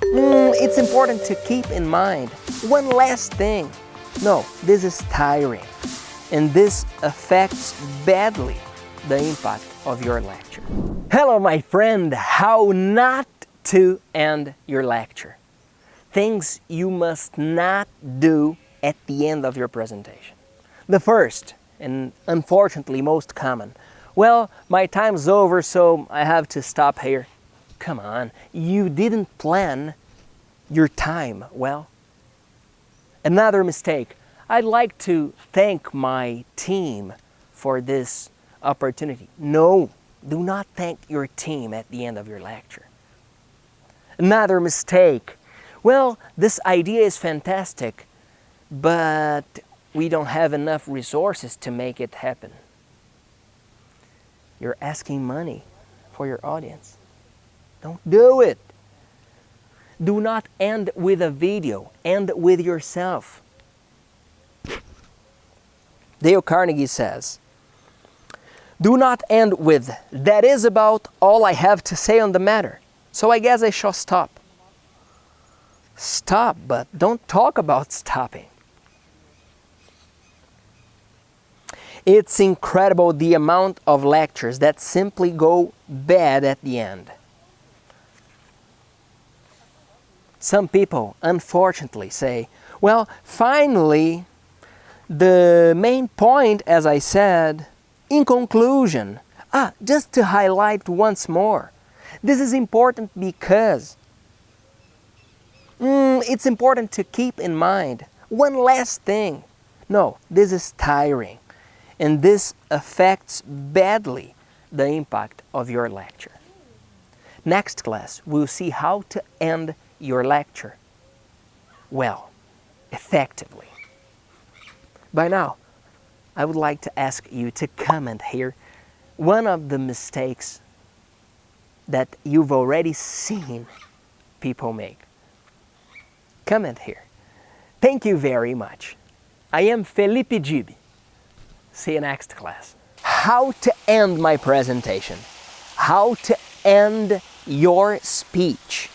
It's important to keep in mind one last thing. No, this is tiring, and this affects badly the impact of your lecture. Hello, my friend, how not to end your lecture. Things you must not do at the end of your presentation. The first, and unfortunately most common, well, my time's over, so I have to stop here. Come on, you didn't plan your time well. Another mistake. I'd like to thank my team for this opportunity. No, do not thank your team at the end of your lecture. Another mistake. Well, this idea is fantastic, but we don't have enough resources to make it happen. You're asking money for your audience. Don't do it. Do not end with a video. End with yourself. Dale Carnegie says, "Do not end with, 'That is about all I have to say on the matter, so I guess I shall stop.' Stop, but don't talk about stopping." It's incredible the amount of lectures that simply go bad at the end. Some people, unfortunately, say, well, finally, the main point, as I said, in conclusion, just to highlight once more, this is important because it's important to keep in mind one last thing. No, this is tiring, and this affects badly the impact of your lecture. Next class, we'll see how to end your lecture well, effectively. By now, I would like to ask you to comment here one of the mistakes that you've already seen people make. Comment here. Thank you very much. I am Felipe Gibi. See you next class. How to end my presentation. How to end your speech.